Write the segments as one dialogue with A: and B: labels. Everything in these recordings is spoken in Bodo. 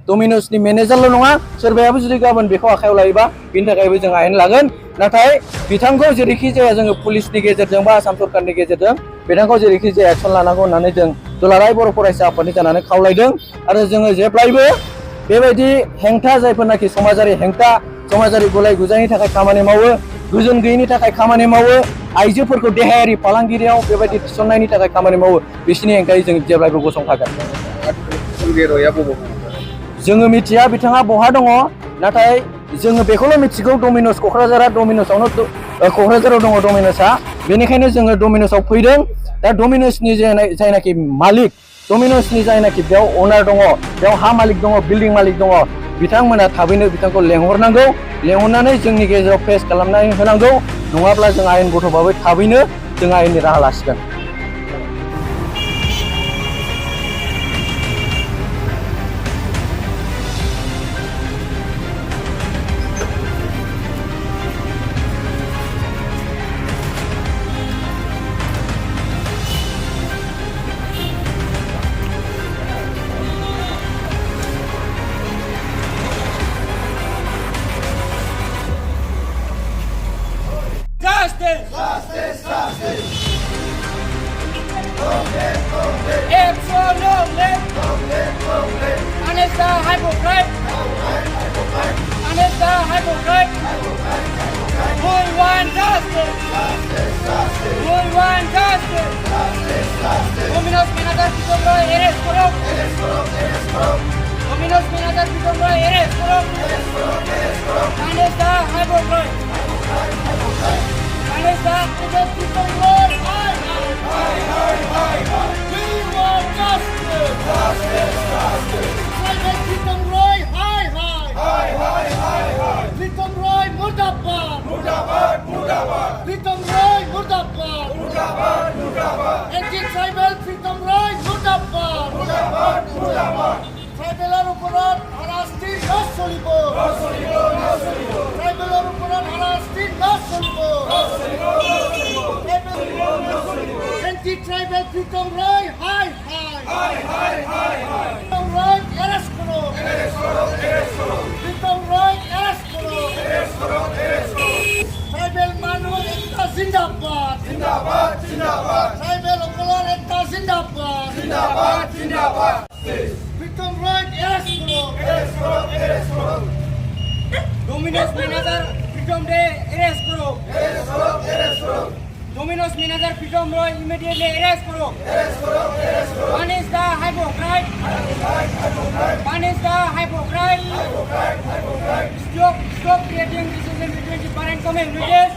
A: डमिन'सनि मेनेजारल' नङा सोरबायाबो जुदि गाबोन बेखौ आखायाव लायोबा बिनि थाखायबो जों आयेन लागोन। नाथाय बिथांखौ जेरैखि जाया जोङो पुलिसनि गेजेरजों बा आसाम सरकारनि गेजेरजों बिथांखौ जेरैखि जाया एक्सन लानांगौ होननानै जों दुलाराय बर' फरायसा आफादनि जानानै खावलायदों। आरो जोङो जेब्लायबो बेबायदि हेंथा जायफोरनाखि समाजारि हेंथा समाजारि गुलाय गुजायनि थाखाय खामानि मावो गोजोन गैयिनि थाखाय खामानि मावो आइजोफोरखौ देहायारि फालांगिरियाव बेबायदि थिसननायनि थाखाय खामानि मावो बिसोरनि हेंथायै जों जेब्लायबो गसंथागोन। जोङो मिथिया बिथाङा बहा दङ नाथाय जोङो बेखौल' मिथिगौ डमिन'स क'क्राझारा डमिन'सआवनो क'क्राझाराव दङ डमिन'सआ बेनिखायनो जोङो डमिन'सआव फैदों। दा डमिन'सनि जायनाखि मालिक डमिन'सनि जायनाखि बेयाव अनार दङ बेयाव हा मालिक दङ बिल्डिं मालिक दङ बिथांमोना थाबैनो बिथांखौ लेंहरनांगौ लेंहरनानै जोंनि गेजेराव फेस खालामनानै होनांगौ नङाब्ला जों आयेन गथ'बाबो थाबैनो जों आयेननि राहा लासिगोन।
B: Justice! Justice! Justice! Absolutely! Punish the hypocrite! Punish the hypocrite! We want justice! We want justice! Dominos Minatar Pitomroy eres corrupt! Dominos Minatar Pitomroy eres corrupt! Punish the hypocrite! We want justice! Pritam Roy, Pritam Roy, Murdabad! Pritam Roy, Murdabad! Anti-tribal Pritam Roy, Murdabad! Tribal Uparat, Harasti, no solibo! Tribal Uparat, Harasti, no solibo! Anti-tribal Pritam Roy, hi! Pritam Roy, arrest karo! Pritam Roy, arrest karo! Tribal Manu, ekta zindabad! Tribal Uparat, ekta zindabad! Pritam Roy, arrest karo! Dominos Manager, Pritam Day, arrest karo! Dominos Manager, Pritam Roy, immediately arrest karo! Punish the hypocrite! Punish the hypocrite! Stop creating racism between different communities!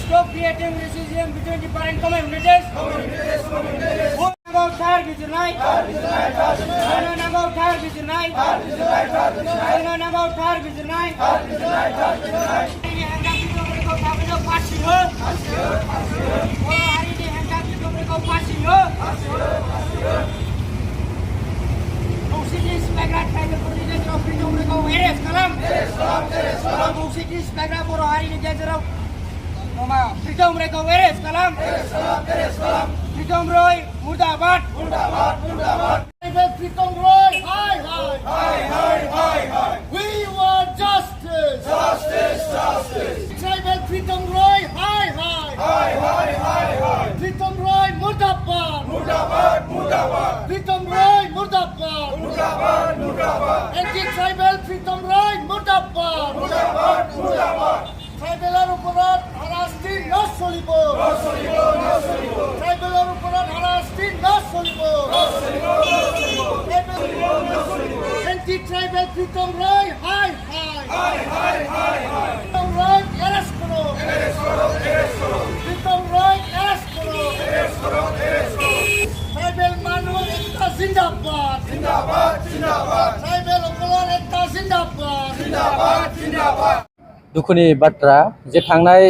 B: Stop creating racism between different communities! About target tonight! About target tonight! About target tonight! Pritam Roy, Murdabad! Pritam Roy, hi! We want justice! Tribal Pritam Roy, hi! Pritam Roy, Murdabad! Pritam Roy, Murdabad! Anti-tribal Pritam Roy, Murdabad! Tribal Uparat, Harasti, no solibo! Tribal Uparat, Harasti, no solibo! Anti-tribal Pritam Roy, hi! Pritam Roy, arrest karo! Pritam Roy, arrest karo! Tribal Manu, ekta zindabad! Tribal Uparat, ekta zindabad!
A: दुखुनि बाथ्रा जे थांनाय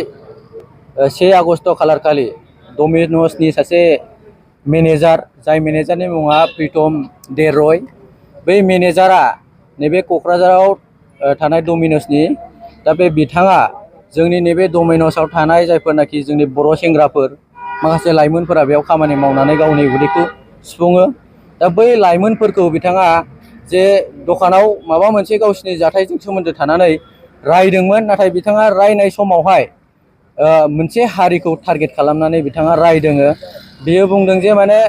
A: 1 आगस्ट खालारखालि डमिन'सनि सासे मेनेजार जाय मेनेजारनि मुङा प्रितम दे रय बै मेनेजारा नैबे क'क्राझाराव थानाय डमिन'सनि दा बे बिथाङा जोंनि नैबे डमिन'सआव थानाय जायफोरनाखि जोंनि बर' सेंग्राफोर माखासे लाइमोनफोरा बेयाव खामानि मावनानै गावनि उदैखौ सुफुङो दा बै लाइमोनफोरखौ बिथाङा जे दखानाव माबा मोनसे गावसिनि जाथायजों सोमोन्दो थानानै रायदोंमोन। नाथाय बिथाङा रायनाय समावहाय मोनसे हारिखौ टारगेट खालामनानै बिथाङा रायदों। बियो बुंदों जे माने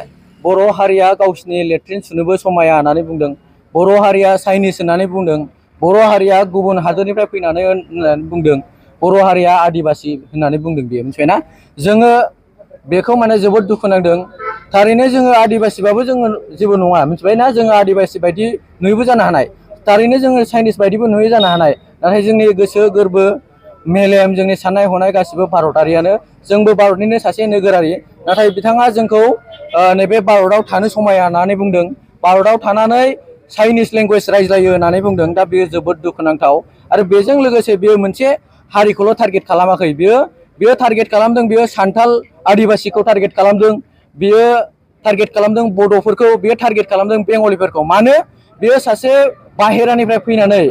A: बर' हारिया गावसिनि लेट्रिन सुनोबो समाया होननानै बुंदों, बर' हारिया चाइनिस होननानै बुंदों, बर' हारिया गुबुन हादोरनिफ्राय फैनानै होननानै बुंदों, बर' हारिया आदिबासि होननानै बुंदों। बियो मिथिबायना, जोङो बेखौ माने जोबोद दुखु नांदों। थारैनो जोङो आदिबासिबाबो जोङो जेबो नङा, मिथिबायना, जोङो आदिबासि बायदि नुयोबो जानो हानाय, थारैनो जोङो चाइनिस बायदिबो नुयो जानो हानाय, नाथाय जोंनि गोसो गोरबो मेलेम जोंनि साननाय हनाय गासिबो भारतारियानो, जोंबो भारतनिनो सासे नोगोरारि। नाथाय बिथाङा जोंखौ नैबे भारताव थानो समाया होननानै बुंदों, भारताव थानानै चाइनिस लेंगुवेज रायज्लायो होननानै बुंदों। दा बेयो जोबोद दुखुनांथाव। आरो बेजों लोगोसे बेयो मोनसे हारिखौल' टारगेट खालामाखै, बियो टारगेट खालामदों, बियो सान्थाल आदिबासिखौ टारगेट खालामदों, बियो टारगेट खालामदों बड'फोरखौ, बियो टारगेट खालामदों बेंगलिफोरखौ। मानो? बियो सासे बाहेरानिफ्राय फैनानै,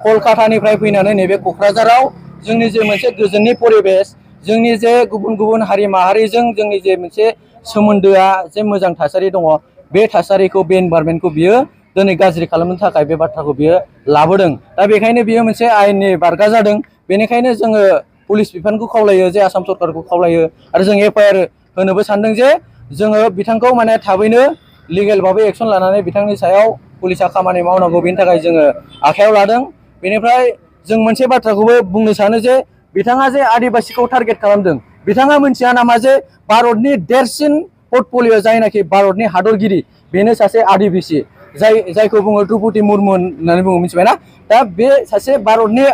A: कलकातानिफ्राय फैनानै नैबे क'क्राझाराव जोंनि जे मोनसे गोजोननि परिबेस, जोंनि जे गुबुन गुबुन हारि माहारिजों जोंनि जे मोनसे सोमोन्दोआ जे मोजां थासारि दङ, बे थासारिखौ, बे इनभारमेन्टखौ बियो दिनै गाज्रि खालामनो थाखाय बे बाथ्राखौ बियो लाबोदों। दा बेखायनो बियो मोनसे आयेननि बारगा जादों। बेनिखायनो जोङो पुलिस बिफानखौ खावलायो, जे आसाम सरकारखौ खावलायो, आरो जों FIR होनोबो सानदों जे जोङो बिथांखौ माने थाबैनो लिगेल भाबै एक्सन लानानै बिथांनि सायाव पुलिसा खामानि मावनांगौ, बेनि थाखाय जोङो आखायाव लादों। बेनिफ्राय जों मोनसे बाथ्राखौबो बुंनो सानो जे बिथाङा जे आदिबासिखौ टारगेट खालामदों, बिथाङा मिथिया नामा जे भारतनि देरसिन पर्टफलिय' जायनाखि भारतनि हादरगिरि, बेनो सासे आदिबासि, जायखौ बुङो द्रौपदी मुर्मु होननानै बुङो, मिथिबायना। दा बे सासे भारतनि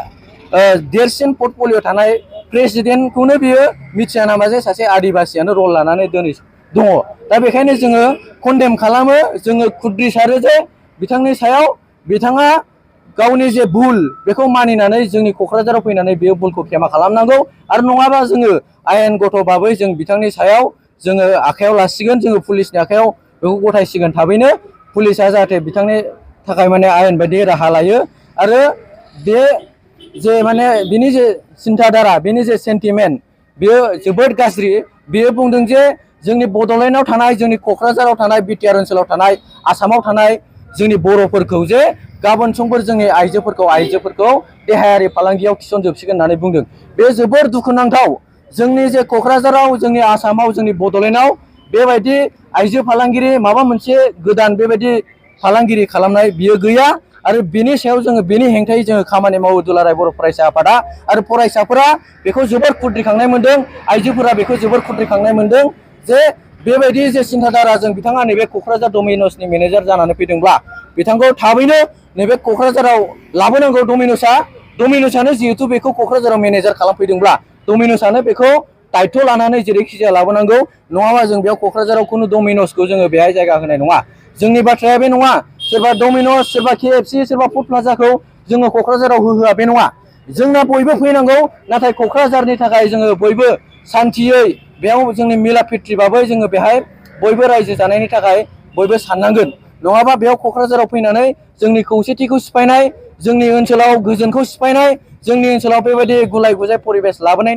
A: देरसिन पर्टफलिय' थानाय प्रेसिडेन्टखौनो बियो मिथिया नामा जे सासे आदिबासियानो रल लानानै दिनै दङ। दा बेखायनो जोङो कन्डेम खालामो, जोङो खुद्रिसारो जे बिथांनि सायाव बिथाङा गावनि जे भुल बेखौ मानिनानै जोंनि क'क्राझाराव फैनानै बेयो भुलखौ क्षमा खालामनांगौ। आरो नङाबा जोङो आयेनगत भाबै जों बिथांनि सायाव जोङो आखायाव लासिगोन, जोङो पुलिसनि आखायाव बेखौ गथायसिगोन। थाबैनो पुलिसा जाहाथे बिथांनि थाखाय माने आयेन बायदि राहा लायो। आरो बे जे माने बिनि जे सिन्थाधारा, बिनि जे सेन्टिमेन्ट, बेयो जोबोद गाज्रि। बियो बुंदों जे जोंनि बड'लेण्डआव थानाय, जोंनि क'क्राझाराव थानाय, बिटिआर ओनसोलाव थानाय, आसामाव थानाय जोंनि बर'फोरखौ जे गाबोन समफोर जोंनि आइजोफोरखौ देहायारि फालांगियाव थिसनजोबसिगोन होननानै बुंदों। बे जोबोर दुखुनांथाव। जोंनि जे क'क्राझाराव, जोंनि आसामाव, जोंनि बड'लेण्डआव बेबायदि आइजो फालांगिरि माबा मोनसे गोदान बेबायदि फालांगिरि खालामनाय बियो गैया। आरो बेनि सायाव जोङो, बेनि हेंथायै जोङो खामानि मावो दुलाराय बर' फरायसा आफादा। आरो फरायसाफोरा बेखौ जोबोर खुद्रिखांनाय मोनदों, आइजोफोरा बेखौ जोबोर खुद्रिखांनाय मोनदों जे बेबायदि जे सिन्थाधाराजों बिथाङा नैबे क'क्राझार डमिनसनि मेनेजार जानानै फैदोंब्ला बिथांखौ थाबैनो नैबे क'क्राझाराव लाबोनांगौ। डमिनसआनो जिहेथु बेखौ क'क्राझाराव मेनेजार खालामफैदोंब्ला डमिनसआनो बेखौ दायथ' लानानै जेरैखि जाया लाबोनांगौ। नङाबा जों बेयाव क'क्राझाराव खुनु डमिनसखौ जोङो बेहाय जायगा होनाय नङा। जोंनि बाथ्राया बे नङा, सोरबा डमिनस, सोरबा KFC, सोरबा फुड प्लाजाखौ जोङो क'क्राझाराव होहोआ, बे नङा। जोंना बयबो फैनांगौ, नाथाय क'क्राझारनि थाखाय जोङो बयबो सान्थियै, बेयाव जोंनि मिला फिट्रिबाबो जोङो बेहाय बयबो रायजो जानायनि थाखाय बयबो साननांगोन। नङाबा बेयाव क'क्राझाराव फैनानै जोंनि खौसेथिखौ सिफायनाय, जोंनि ओनसोलाव गोजोनखौ सिफायनाय, जोंनि ओनसोलाव बेबायदि गुलाय गुजाय परिबेस लाबोनाय